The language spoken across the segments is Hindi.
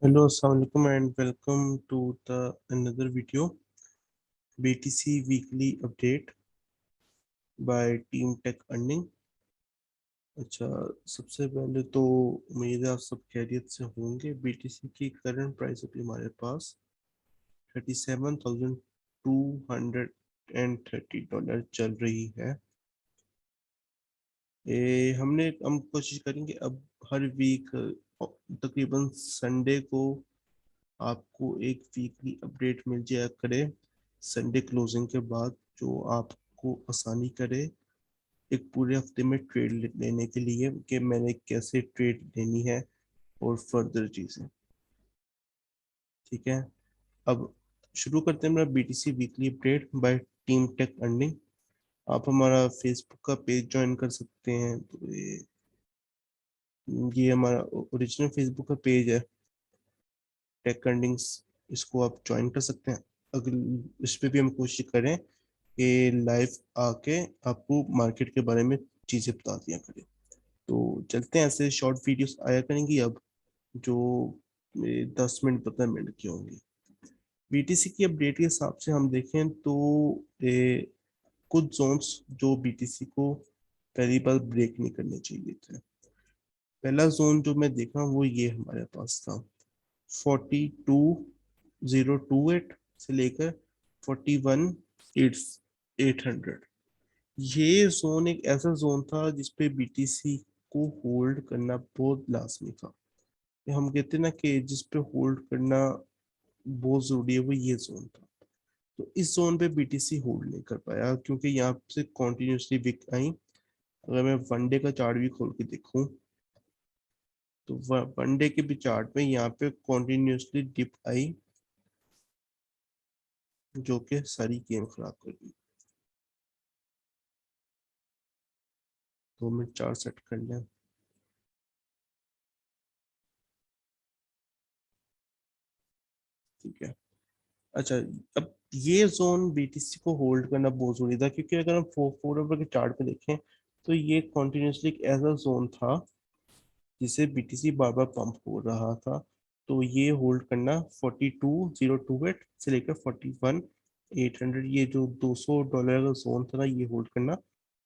Hello, Assalamualaikum and welcome to the another video BTC weekly update by Team Tech Earning। अच्छा, सबसे पहले तो उम्मीद है आप सब खैरियत से होंगे। बीटीसी की करंट प्राइस अभी हमारे पास $37,230 चल रही है। हम कोशिश करेंगे अब हर वीक तकरीबन संडे को आपको एक वीकली अपडेट मिल जाया करे संडे क्लोजिंग के बाद, जो आपको आसानी करे एक पूरे हफ्ते में ट्रेड लेने के लिए कि मैंने कैसे ट्रेड लेनी है और फर्दर चीज़ें। ठीक है, अब शुरू करते हैं मेरा BTC weekly update bye team take earning. आप हमारा फेसबुक का पेज ज्वाइन कर सकते हैं। तो ये हमारा ओरिजिनल फेसबुक का पेज है टेक अर्निंग्स, इसको आप ज्वाइन कर सकते हैं। अगर इस पे भी हम कोशिश करें कि लाइव आके आपको मार्केट के बारे में चीज़ें बता दिया करें। तो चलते हैं, ऐसे शॉर्ट वीडियोस आया करेंगी अब, जो 10 मिनट 15 मिनट की होंगी। बीटीसी की अपडेट के हिसाब से हम देखें तो कुछ जोन्स जो बीटीसी को पहली बार ब्रेक नहीं करने चाहिए थे। पहला जोन जो मैं देखा वो ये हमारे पास था 42,028 से लेकर 41,800। ये जोन एक ऐसा जोन था जिसपे बीटीसी को होल्ड करना बहुत लाजमी था। हम कहते हैं ना कि जिस पे होल्ड करना बहुत जरूरी है, वो ये जोन था। तो इस जोन पे बीटीसी होल्ड नहीं कर पाया क्योंकि यहाँ से कॉन्टिन्यूसली विक आई। अगर मैं वनडे का चार्ट भी खोल के देखूं तो वनडे के भी चार्ट में यहाँ पे कॉन्टिन्यूसली डिप आई, जो कि सारी गेम खराब कर दी। 2 मिनट चार्ट सेट कर लें। ठीक है, अच्छा, अब ये जोन बीटीसी को होल्ड करना बहुत जरूरी था क्योंकि अगर हम 4 आवर के चार्ट पे देखें तो ये कॉन्टिन्यूसली एक ऐसा जोन था जिसे बीटीसी बार बार पंप हो रहा था। तो ये होल्ड करना 42,028 से लेकर 41,800, ये जो $200 का जोन था ना, ये होल्ड करना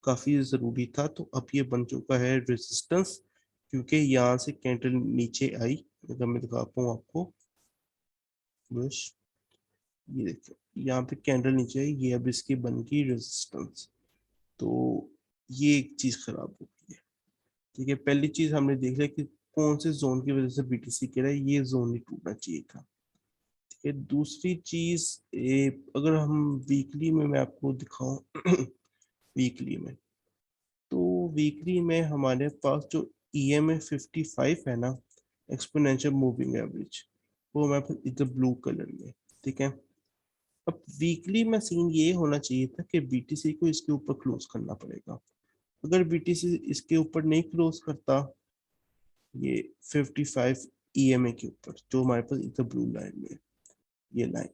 काफी जरूरी था। तो अब ये बन चुका है रेजिस्टेंस, क्योंकि यहाँ से कैंडल नीचे आई। अगर मैं दिखा पाऊँ आपको, बस ये देखिए, यहाँ पे कैंडल नीचे आई, ये अब इसकी बन गई रेजिस्टेंस। तो ये एक चीज खराब हो गई है। ठीक है, पहली चीज हमने देख लिया कि कौन से जोन की वजह से बीटीसी कह रहा है ये जोन नहीं टूटना चाहिए था। ठीक है, दूसरी चीज, अगर हम वीकली में मैं आपको दिखाऊं वीकली में, तो वीकली में हमारे पास जो EMA 55 है ना, एक्सपोनेंशियल मूविंग एवरेज, वो हमारे पास इधर ब्लू कलर में। ठीक है, अब वीकली में सीन ये होना चाहिए था कि बीटीसी को इसके ऊपर क्लोज करना पड़ेगा। अगर बीटीसी इसके ऊपर नहीं क्लोज करता, ये 55 EMA के ऊपर जो हमारे पास इधर ब्लू लाइन में, ये लाइन,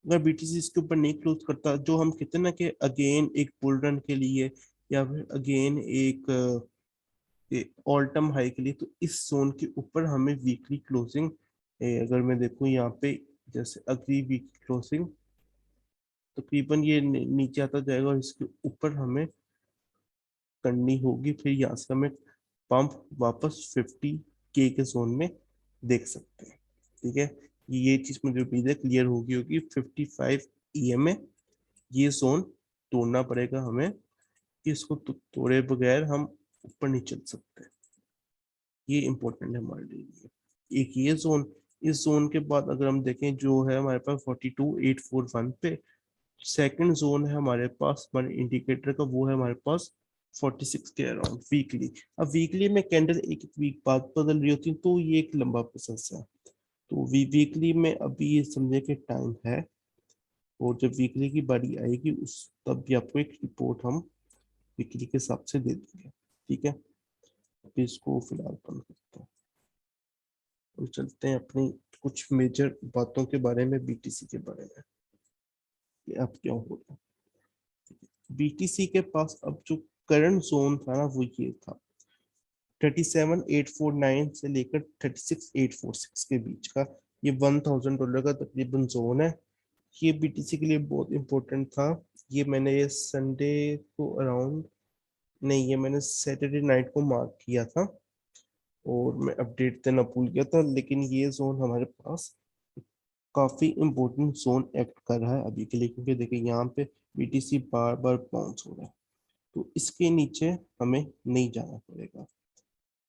अगर बीटीसी इसके ऊपर नहीं क्लोज करता, जो हम कहते हैं ना कि अगेन एक बुल रन के लिए या फिर अगेन एक ऑल टाइम हाई के लिए, तो इस जोन के ऊपर हमें वीकली क्लोजिंग, अगर मैं देखूं यहाँ पे, जैसे अगली वीक क्लोजिंग तकरीबन ये नीचे आता जाएगा और इसके ऊपर हमें करनी होगी। फिर यहाँ से हमें पंप वापस 50K के जोन में देख सकते हैं। ठीक है, ये चीज मुझे उम्मीद है क्लियर होगी होगी। 55 EMA, ये जोन तोड़ना पड़ेगा हमें, कि इसको तोड़े बगैर हम ऊपर नहीं चल सकते। ये इंपॉर्टेंट है हमारे लिए। एक ये जोन, इस जोन के बाद अगर हम देखें जो है हमारे पास 42,841 पे सेकंड जोन है हमारे पास, हमारे इंडिकेटर का, वो है हमारे पास 46 के अराउंड वीकली। अब वीकली में कैंडल एक एक वीक बाद बदल रही होती है, तो ये एक लंबा प्रोसेस है। तो वीकली में अभी ये समझे कि टाइम है, और जब वीकली की बारी आएगी उस तब भी आपको एक रिपोर्ट हम वीकली के हिसाब से दे देंगे। ठीक है, अभी इसको फिलहाल बंद करते हैं और चलते हैं अपनी कुछ मेजर बातों के बारे में, बीटीसी के बारे में कि अब क्या हो रहा है। बीटीसी के पास अब जो करंट जोन था ना, वो ये था 37,849 से लेकर 36,846 के बीच का ये $1,000 का तकरीबन जोन है। ये बीटीसी के लिए बहुत इंपॉर्टेंट था। ये मैंने ये संडे को अराउंड, नहीं ये मैंने सैटरडे नाइट को मार्क किया था और मैं अपडेट देना भूल गया था, लेकिन ये जोन हमारे पास काफी इंपॉर्टेंट जोन एक्ट कर रहा है अभी के लिए, क्योंकि देखिए यहाँ पे बीटीसी बार बार बाउंस हो रहा है, तो इसके नीचे हमें नहीं जाना पड़ेगा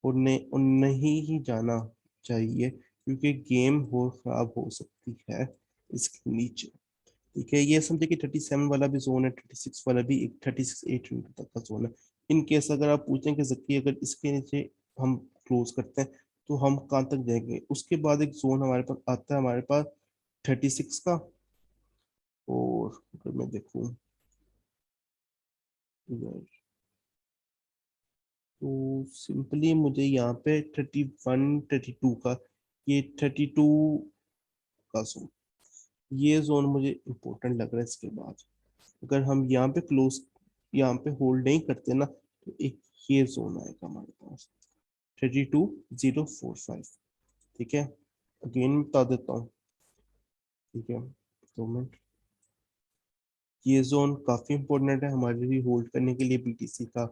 और नहीं ही जाना चाहिए, क्योंकि गेम हो खराब हो सकती है इसके नीचे। ठीक है, ये समझे कि 37 वाला भी जोन है, 36 वाला भी, एक 36,800 तक का जोन है। इन केस अगर आप पूछें कि जक्की अगर इसके नीचे हम क्लोज करते हैं तो हम कहाँ तक जाएंगे, उसके बाद एक जोन हमारे पास आता है हमारे पास 36 का। और अगर मैं देखूं इधर, तो सिंपली मुझे यहाँ पे 31 32 का, ये 32 का जोन, ये जोन मुझे इम्पोर्टेंट लग रहा है। इसके बाद अगर हम यहाँ पे क्लोज, यहाँ पे होल्ड नहीं करते ना, तो एक ये जोन आएगा हमारे पास 32,045। ठीक है, अगेन बता देता हूँ। ठीक है, तो मैं, ये जोन काफी इंपॉर्टेंट है हमारे लिए होल्ड करने के लिए बीटीसी का,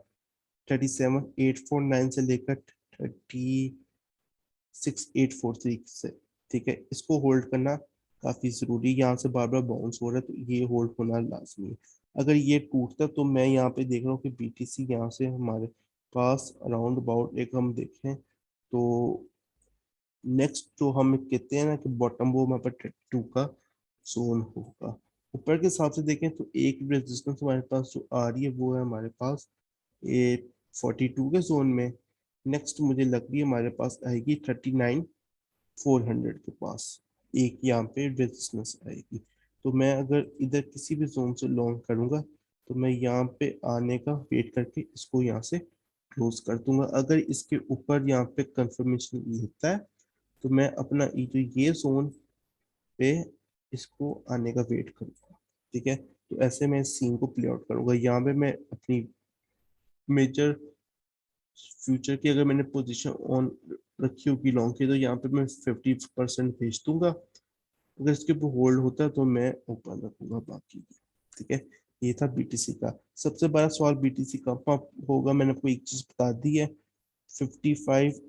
37,849 से लेकर 36,843 से। ठीक है, इसको होल्ड करना काफी जरूरी है। यहाँ से बार बार बाउंस हो रहा है तो ये होल्ड होना लाजमी है। अगर ये टूटता तो मैं यहाँ पे देख रहा हूँ कि बीटीसी यहाँ से हमारे पास अराउंड अबाउट, एक हम देखें तो नेक्स्ट जो हम कहते हैं ना कि बॉटम, वो हमारे पास 2 का जोन होगा। ऊपर के हिसाब से देखें तो एक रेजिस्टेंस हमारे पास जो आ रही है वो है हमारे पास ये 42 के जोन में। नेक्स्ट मुझे लग रही है हमारे पास आएगी 39,400 के पास, एक यहाँ पे रेजिस्टेंस आएगी। तो मैं अगर इधर किसी भी जोन से लॉन्ग करूंगा तो मैं यहाँ पे आने का वेट करके इसको यहाँ से क्लोज कर दूंगा। अगर इसके ऊपर यहाँ पे कंफर्मेशन लेता है तो मैं अपना जो ये जोन पे इसको आने का वेट करूंगा। ठीक है, तो ऐसे मैं सीन को प्ले आउट करूंगा। यहाँ पे मैं अपनी मेजर फ्यूचर की अगर मैंने पोजीशन ऑन रखी होगी लॉन्ग की, तो यहाँ पे मैं 50% भेज दूंगा। अगर इसके ऊपर होल्ड होता है तो मैं ओपन रखूंगा बाकी। ठीक है, ये था बीटीसी का। सबसे बड़ा सवाल बीटीसी का होगा, मैंने आपको एक चीज बता दी है, 55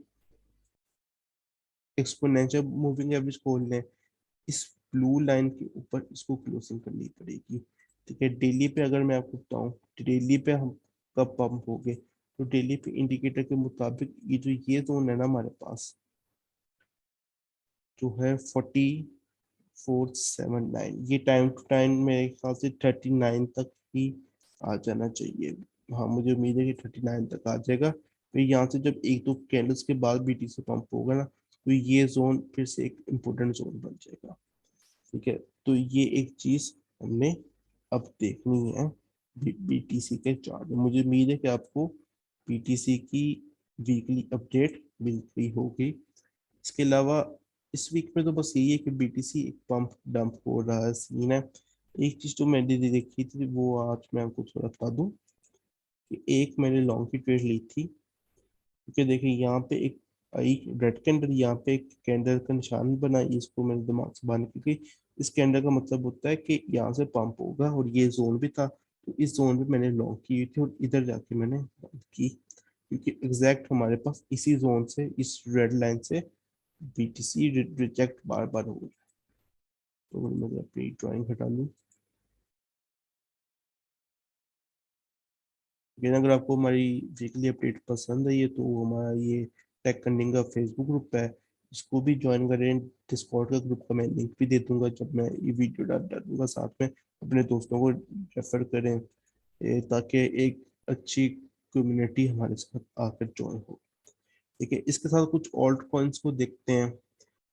एक्सपोनेंशियल मूविंग एवरेज खोलने हैं, इस ब्लू लाइन के ऊपर इसको क्लोजिंग करनी पड़ेगी। ठीक है, डेली पे अगर मैं आपको बताऊं, डेली पे हम कब पंप हो गए, तो डेली पे इंडिकेटर के मुताबिक ये जो ये जोन है ना हमारे पास, जो है 4479, ये टाइम टू टाइम मेरे ख्याल से 39 तक ही आ जाना चाहिए। हाँ, मुझे उम्मीद है कि 39 तक आ जाएगा। फिर यहाँ से जब एक दो कैंडल्स के बाद बीटीसी पंप होगा ना, तो ये जोन फिर से एक इम्पोर्टेंट जोन बन जाएगा। ठीक है, तो ये एक चीज हमने अब देखनी है बीटीसी के चार्ट में। मुझे उम्मीद है कि आपको बीटीसी की वीकली अपडेट मिलती होगी। इसके अलावा इस वीक में तो बस यही है कि बीटीसी एक पंप डंप हो रहा है, सीन है। एक चीज जो मैंने देखी थी वो आज मैं आपको थोड़ा बता दूं कि एक मैंने लॉन्ग की ट्रेड ली थी, क्योंकि देखिए यहाँ पे एक आई रेड कैंडल, यहाँ पे एक कैंडल का निशान बना, इसको मेरे दिमाग से बाहर निकल गई। इस कैंडल का मतलब होता है कि यहाँ से पंप होगा, और ये जोन भी था, तो इस जोन पे मैंने लॉन्ग की थी और इधर जाके मैंने बंद की, क्योंकि एग्जैक्ट हमारे पास इसी जोन से, इस रेड लाइन से बीटीसी रिजेक्ट बार बार हो रहा है। तो मैं अपनी ड्राइंग हटा लूँ। लेकिन अगर आपको हमारी वीकली अपडेट पसंद है ये, तो हमारा ये टेक कनिंग का फेसबुक ग्रुप है, इसको भी ज्वाइन करें। डिस्कॉर्ड का ग्रुप का मैं लिंक भी दे दूंगा जब मैं ये वीडियो डालूंगा, साथ में अपने दोस्तों को रेफर करें, ताकि एक अच्छी कम्युनिटी हमारे साथ आकर ज्वाइन हो। ठीक है, इसके साथ कुछ ऑल्ट कॉइन्स को देखते हैं।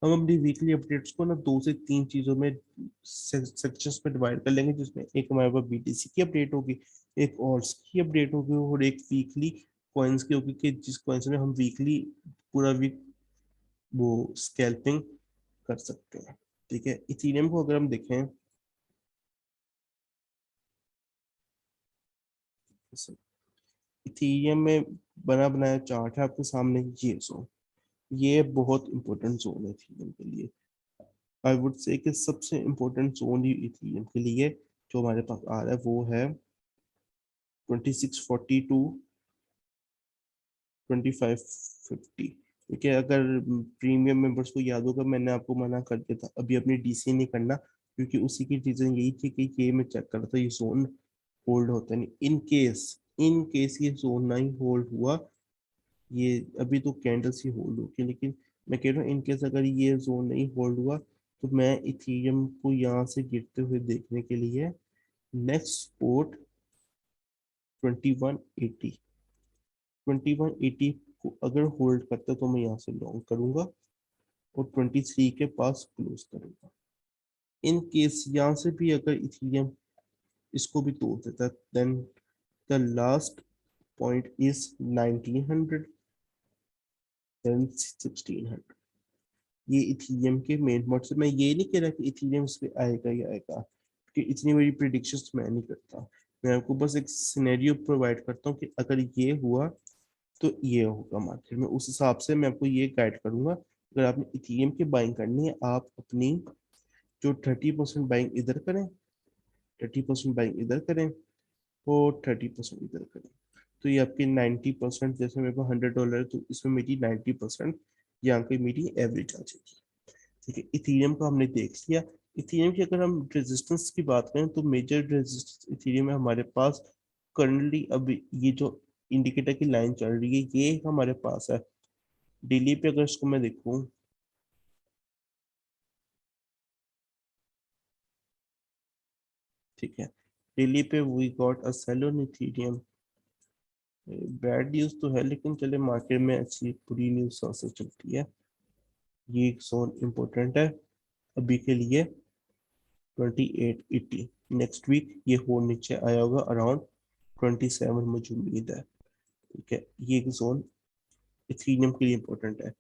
हम अपनी वीकली अपडेट्स को ना 2 से 3 चीजों में सेक्शंस में डिवाइड कर लेंगे, जिसमें एक हमारे पास बीटीसी की अपडेट होगी, एक ऑल्ट्स की अपडेट होगी, और एक वीकली कॉइन्स की होगी, कि जिस कॉइन्स में हम वीकली पूरा वीक वो स्कैल्पिंग कर सकते हैं। ठीक है, इथेरियम को अगर हम देखें, इथेरियम में बना बनाया चार्ट है आपके सामने, ये जोन, ये बहुत इंपॉर्टेंट जोन है इथेरियम के लिए। आई वुड से कि सबसे इम्पोर्टेंट जोन ही इथेरियम के लिए जो हमारे पास आ रहा है वो है 2640 टू 2550। ठीक है, अगर प्रीमियम मेंबर्स को याद होगा मैंने आपको मना कर दिया था अभी अपनी डीसी नहीं करना, क्योंकि उसी की रीजन यही थी कि ये मैं चेक कर रहा था ये जोन होल्ड होता नहीं। इन केस ये जोन ना ही होल्ड हुआ, ये अभी तो कैंडल्स ही होल्ड होगी, लेकिन मैं कह रहा हूँ इनकेस अगर ये जोन नहीं होल्ड हुआ तो मैं इथेरियम को यहाँ से गिरते हुए देखने के लिए नेक्स्ट सपोर्ट 2180, 2180 को अगर होल्ड करता तो मैं यहाँ से लॉन्ग करूंगा और 23 के पास क्लोज करूंगा। इन केस यहाँ से भी अगर इथेरियम इसको भी तोड़ देता है then the last point is 1900 then 1600। ये इथेरियम के मेन मोड से, मैं ये नहीं कह रहा कि इथेरियम इस पे आएगा ही आएगा, कि इतनी बड़ी प्रिडिक्शंस मैं नहीं करता। मैं आपको बस एक सिनेरियो प्रोवाइड करता हूँ कि अगर ये हुआ तो ये होगा मार्केट में, उस हिसाब से मैं आपको ये गाइड करूंगा। अगर आपने इथेरियम की बाइंग करनी है, आप अपनी जो 30% बाइंग इधर करें, 30% बाइंग इधर करें और 30% इधर करें, तो ये आपकी 90%, जैसे मेरे को $100 है तो इसमें मेरी 90% यहाँ पे मेरी एवरेज आ जाएगी। ठीक है, इथेरियम का हमने देख लिया। इथेरियम की अगर हम रेजिस्टेंस की बात करें तो मेजर रेजिस्टेंस इथेरियम में हमारे पास करंटली अब ये जो इंडिकेटर की लाइन चल रही है ये हमारे पास है। डेली पे अगर इसको मैं देखूं, ठीक है, डेली पे we got a sale on Ethereum. Bad news तो है लेकिन चले मार्केट में अच्छी बुरी न्यूज सबसे चलती है। ये एक जोन इम्पोर्टेंट है अभी के लिए 2880। नेक्स्ट वीक ये हो नीचे आया होगा अराउंड 27, मुझे उम्मीद है। ठीक है, ये एक जोन इथेरियम के लिए इम्पोर्टेंट है।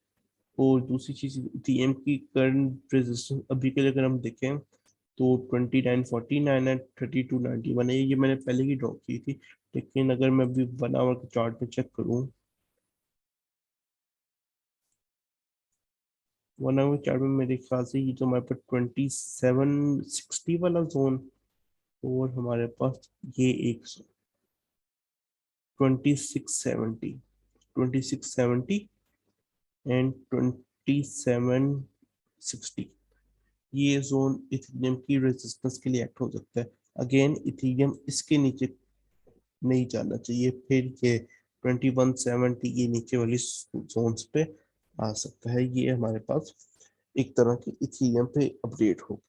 और दूसरी चीज इथेरियम की करंट रेजिस्टेंस अभी के लिए अगर हम देखें तो 2949 एंड 3291 है, ये मैंने पहले ही ड्रॉ की थी। लेकिन अगर मैं अभी 1 आवर के चार्ट पे चेक करूँ, 1 आवर चार्ट में मेरे ख्याल से ये जो हमारे पास 2760 वाला जोन, और हमारे पास ये एक 2670, 2670 एंड 2760, ये जोन इथेरियम की रेजिस्टेंस के लिए एक्ट हो सकता है। अगेन इथेरियम इसके नीचे नहीं जाना चाहिए, फिर ये 2170 ये नीचे वाली जोन्स पे आ सकता है। ये हमारे पास एक तरह की इथेरियम पे अपडेट हो।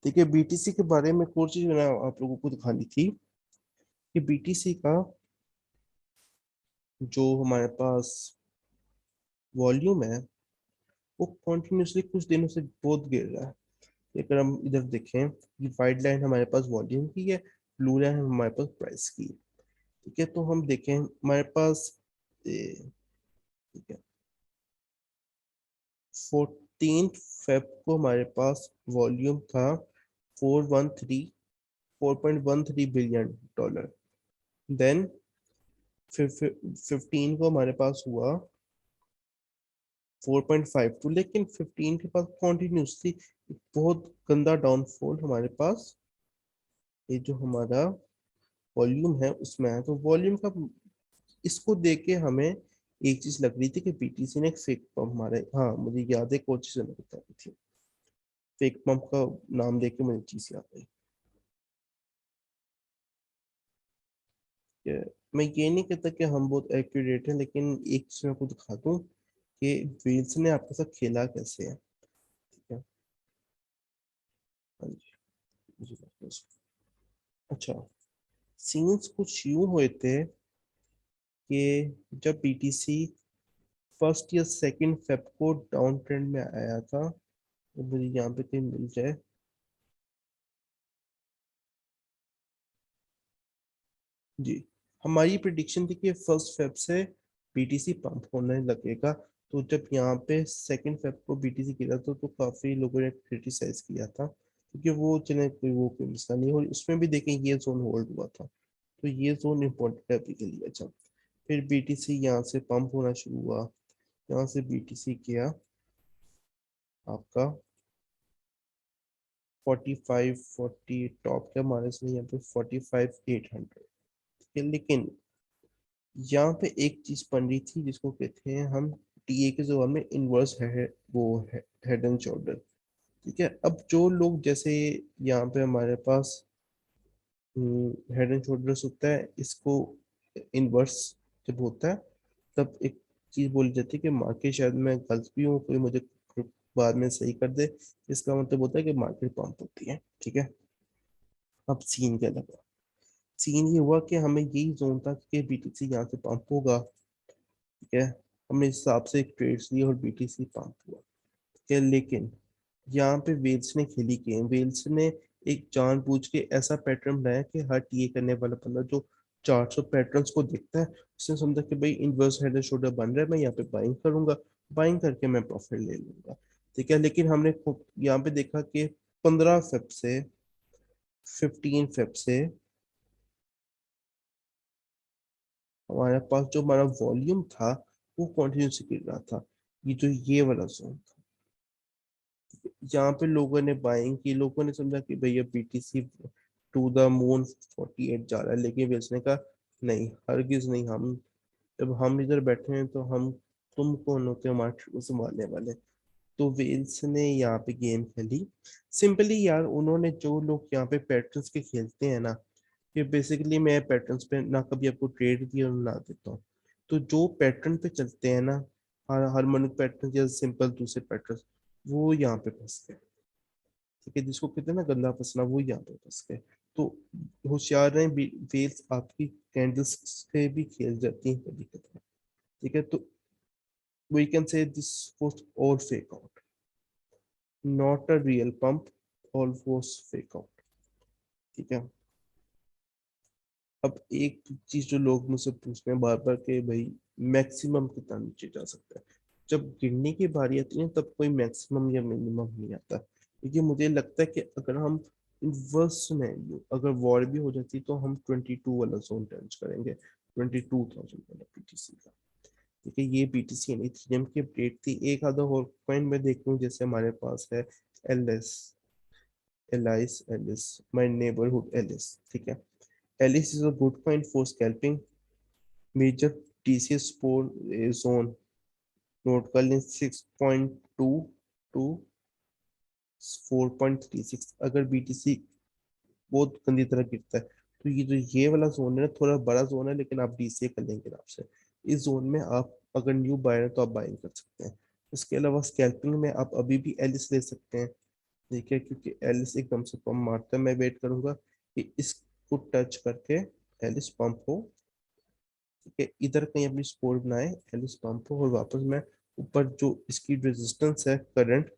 ठीक है, बीटीसी के बारे में एक और चीज मैंने आप लोगों को दिखानी थी कि बीटीसी का जो हमारे पास वॉल्यूम है वो कॉन्टिन्यूसली कुछ दिनों से बहुत गिर रहा है। अगर हम इधर देखें, ये वाइट लाइन हमारे पास वॉल्यूम की है, ब्लू लाइन हमारे पास प्राइस की है। ठीक है, तो हम देखें हमारे पास ठीक है 14 फेब को हमारे पास वॉल्यूम था 413 देन 15 को हमारे पास हुआ 4.52, लेकिन 15 के पास कॉन्टिन्यूसली बहुत गंदा डाउनफॉल हमारे पास ये जो हमारा वॉल्यूम है उसमें है। तो वॉल्यूम का इसको देख के हमें एक चीज लग रही थी कि बीटीसी ने एक फेक पंप मारा है। हाँ मुझे याद है, कोई चीज मैंने बताई थी, फेक पंप का नाम देख के मुझे चीज याद आई। कि मैं ये नहीं कहता कि हम बहुत एक्यूरेट हैं, लेकिन एक चीज मैं आपको दिखा दूं कि वेल्स ने आपके साथ खेला कैसे है। ठीक है, हाँ जी, मुझे लगता है अच्छा, सीन्स कुछ यूं हुए थे कि जब बीटीसी फर्स्ट या सेकंड फेब को डाउन ट्रेंड में आया था, तो मुझे यहाँ पे कहीं मिल जाए, जी, हमारी प्रिडिक्शन थी कि फर्स्ट फेब से बीटीसी पंप होने लगेगा। तो जब यहाँ पे सेकंड फेब को बीटीसी गिरा था तो काफी लोगों ने क्रिटिसाइज किया था, क्योंकि वो चले कोई मसला नहीं, और उसमें भी देखें ये जोन होल्ड हुआ था। तो ये जोन इम्पोर्टेंट है अभी के लिए। अच्छा, फिर बीटीसी यहाँ से पंप होना शुरू हुआ, यहाँ से बीटीसी किया आपका 4540 टॉप के हमारे से यहाँ पे 45,800। लेकिन यहाँ पे एक चीज बन रही थी जिसको कहते हैं हम टीए के जवाब में इनवर्स है, वो है हेड एंड शोल्डर। ठीक है, अब जो लोग जैसे यहाँ पे हमारे पास हेड एंड शोल्डर्स होता है, इसको इनवर्स जब होता है तब एक चीज बोली जाती है कि मार्केट, शायद मैं गलत भी हूँ, कोई मुझे बाद में सही कर दे, इसका मतलब होता है कि मार्केट पंप होती है। ठीक है, अब सीन क्या लगा, सीन ये हुआ कि हमें यही जोन था कि बीटीसी यहाँ से पंप होगा। ठीक है, हमने इस हिसाब से एक ट्रेड्स लिए और बीटीसी पंप हुआ। ठीक है, लेकिन यहाँ पे वेल्स ने खेली गेम, वेल्स ने एक जानबूझ के ऐसा पैटर्न बनाया कि हर टीए करने वाला बंदा जो 400 पैटर्न्स को देखता है, उसने समझा कि भाई इन्वर्स हेड एंड शोल्डर बन रहा है, मैं यहाँ पे बाइंग करूंगा, बाइंग करके मैं प्रॉफिट ले लूंगा। ठीक है, लेकिन हमने यहाँ पे देखा कि 15 फेब से 15 फेब से हमारे पास जो हमारा वॉल्यूम था वो कंटिन्यूसली गिर रहा था। ये जो ये वाला जोन था, यहाँ पे लोगों ने बाइंग की, लोगों ने समझा कि भैया बीटीसी टू द मून 48 जा रहा है, लेकिन बेचने का नहीं, हरगिज नहीं। हम जब हम इधर बैठे हैं तो हम, तुम कौन होते हो हमारे को संभालने वाले। तो वेल्स ने यहाँ पे गेम खेली सिंपली यार, उन्होंने जो लोग यहाँ पे पैटर्न्स के खेलते हैं ना, कि बेसिकली मैं पैटर्न्स पे ना कभी आपको ट्रेड दिया और ना देता हूँ, तो जो पैटर्न पे चलते हैं ना, हार्मोनिक पैटर्न या सिंपल दूसरे पैटर्न, वो यहाँ पे फंस गए। ठीक है, जिसको कहते हैं ना गंदा फंसना, वो यहाँ पे फंस गए। तो होशियार रहे, वेल्स आपकी कैंडल्स से भी खेल जाती है कभी कभी। ठीक है, तो we can say this was all fake out, not a real pump, all was fake out. ठीक है, अब एक चीज जो लोग मुझसे पूछते हैं बार बार कि भाई मैक्सिमम कितना नीचे जा सकता है, जब गिरने की बारी आती है तब कोई मैक्सिमम या मिनिमम नहीं आता, क्योंकि मुझे लगता है कि अगर हम वर्स्ट सिनेरियो अगर वॉर भी हो जाती तो हम 22 वाला जोन टच करेंगे, 22,000 वाला पीटीसी का। ठीक है, ये पीटीसी यानी इथेरियम की अपडेट थी। एक आधा और कॉइन में देख लूँ, जैसे हमारे पास है L S, Alice Alice, my neighbourhood Alice. ठीक है, Alice is a good coin for scalping, major TCS support zone नोट कर लें 6.2 टू 4.36। अगर बीटीसी बहुत गंदी तरह गिरता है तो ये जो ये वाला जोन है ना, थोड़ा बड़ा जोन है, लेकिन आप डीसीए कर लेंगे आपसे। इस जोन में आप अगर न्यू बायर है तो आप बाइंग कर सकते हैं। इसके अलावा स्कैल्पिंग में आप अभी भी एलिस ले सकते हैं। ठीक है, क्योंकि एलिस एकदम से पंप मारता है, मैं वेट करूंगा कि इसको टच करके एलिस पंप हो। ठीक है, इधर कहीं अपनी सपोर्ट बनाए, एलिस पंप हो, और वापस मैं ऊपर जो इसकी रेजिस्टेंस है करंट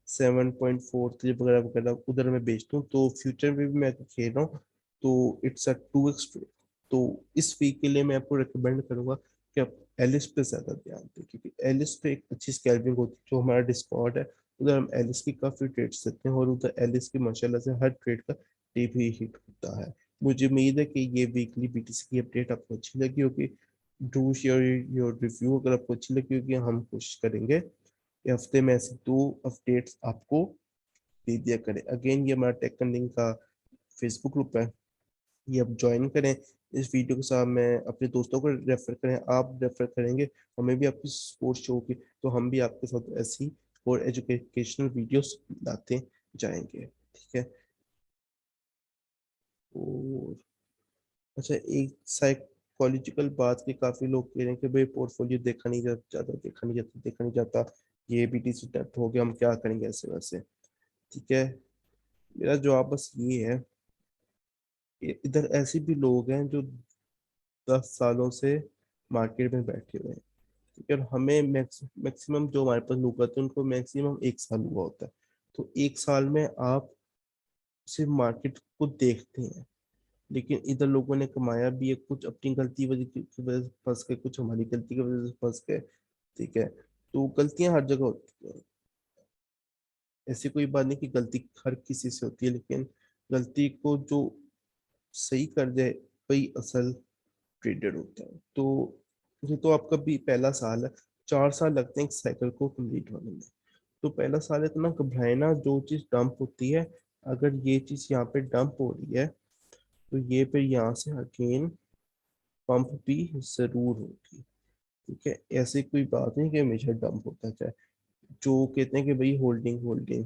7.43 वगैरह वगैरह उधर मैं बेचता हूँ, तो फ्यूचर में भी मैं खेल रहा हूँ, तो इट्स अ 2x ट्रेड। तो इस वीक के लिए मैं आपको रिकमेंड करूंगा कि आप एलिस पे ज्यादा ध्यान दें, क्योंकि एलिस पे एक अच्छी स्कैल्पिंग होती है। जो हमारा डिस्कॉर्ड है उधर हम एलिस की काफी ट्रेड्स देते हैं, और उधर एलिस की माशाल्लाह से हर ट्रेड का टीवी हिट होता है। मुझे उम्मीद है कि ये वीकली बीटीसी की अपडेट आपको अच्छी लगी होगी। डू शेयर योर रिव्यू, अगर आपको अच्छी लगी होगी हम कोशिश करेंगे कि हफ्ते में ऐसे 2 अपडेट्स आपको दे दिया करें। अगेन ये हमारा टेक अर्निंग का फेसबुक ग्रुप है, ये आप ज्वाइन करें। इस वीडियो के साथ में अपने दोस्तों को रेफर करें, आप रेफर करेंगे हमें भी आपकी सपोर्ट शो होगी, तो हम भी आपके साथ ऐसी और एजुकेशनल वीडियोस लाते जाएंगे। ठीक है, और अच्छा, एक साइकोलॉजिकल बात की काफी लोग कह रहे हैं कि भाई पोर्टफोलियो देखा नहीं जाता, देखा नहीं जाता, देखा नहीं जाता, ये बीटीसी डेप्थ हो गया, हम क्या करेंगे ऐसे वैसे। ठीक है, मेरा जवाब बस ये है, इधर ऐसे भी लोग हैं जो 10 सालों से मार्केट में बैठे हुए हैं। ठीक है, और हमें मैक्सिमम जो हमारे पास लोग आते हैं उनको मैक्सिमम 1 साल हुआ होता है। तो 1 साल में आप सिर्फ मार्केट को देखते हैं, लेकिन इधर लोगों ने कमाया भी है, कुछ अपनी गलती की वजह से फंस गए, कुछ हमारी गलती की वजह से फंस गए। ठीक है, तो गलतियां हर जगह होती हैं, ऐसी कोई बात नहीं कि गलती हर किसी से होती है, लेकिन गलती को जो सही कर दे वही असल ट्रेडेड होता है। तो ये तो आपका भी पहला साल है, 4 साल लगते हैं एक साइकिल को कंप्लीट होने में। तो पहला साल इतना घबराए ना, जो चीज डंप होती है, अगर ये चीज यहाँ पे डंप हो रही है तो ये फिर यहाँ से अगेन पंप भी जरूर होगी। ठीक है, ऐसी कोई बात नहीं कि हमेशा डंप होता जाए। जो कहते हैं कि भाई होल्डिंग होल्डिंग,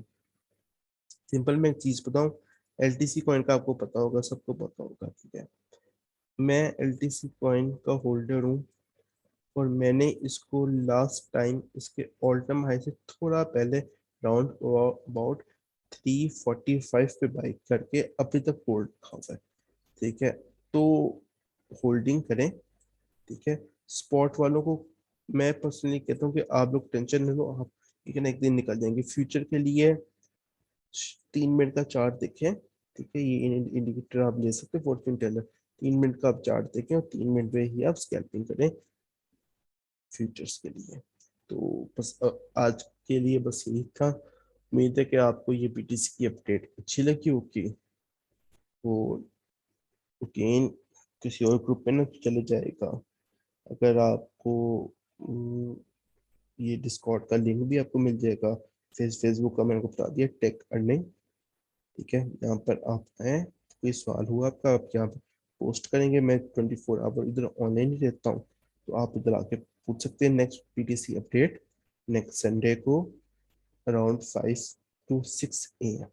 सिंपल मैं एक चीज बताऊं, एलटीसी कॉइन का आपको पता होगा, सबको पता होगा। ठीक है, मैं एलटीसी कॉइन का होल्डर हूँ, और मैंने इसको लास्ट टाइम इसके ऑल टाइम हाई से थोड़ा पहले राउंड अबाउट 345 पे बाई करके अभी तक होल्ड रखा हुआ है। ठीक है, तो होल्डिंग करें। ठीक है, स्पॉट वालों को मैं पर्सनली कहता हूँ कि आप लोग टेंशन ले लो, आप एक ना एक दिन निकल जाएंगे। फ्यूचर के लिए 3 मिनट का चार्ट देखें। ठीक है, ये इंडिकेटर आप ले सकते हैं, फॉर्च्यून टेलर। 3 मिनट का आप चार्ट देखें और 3 मिनट में ही आप स्कैल्पिंग करें फ्यूचर्स के लिए। तो बस आज के लिए बस यही था। उम्मीद है कि आपको ये बीटीसी की अपडेट अच्छी लगी होगी। तो अगेन किसी और ग्रुप में ना चले जाएगा। अगर आपको अम, ये डिस्कॉर्ड का लिंक भी आपको मिल जाएगा। फेसबुक का मैंने आपको बता दिया, टेक अर्निंग। ठीक है, यहाँ पर आप आए, कोई सवाल हुआ आपका, आप यहाँ पर पोस्ट करेंगे। मैं 24 आवर इधर ऑनलाइन ही रहता हूँ, तो आप इधर आके पूछ सकते हैं। Next PTC update next Sunday को अराउंड 5 to 6 AM।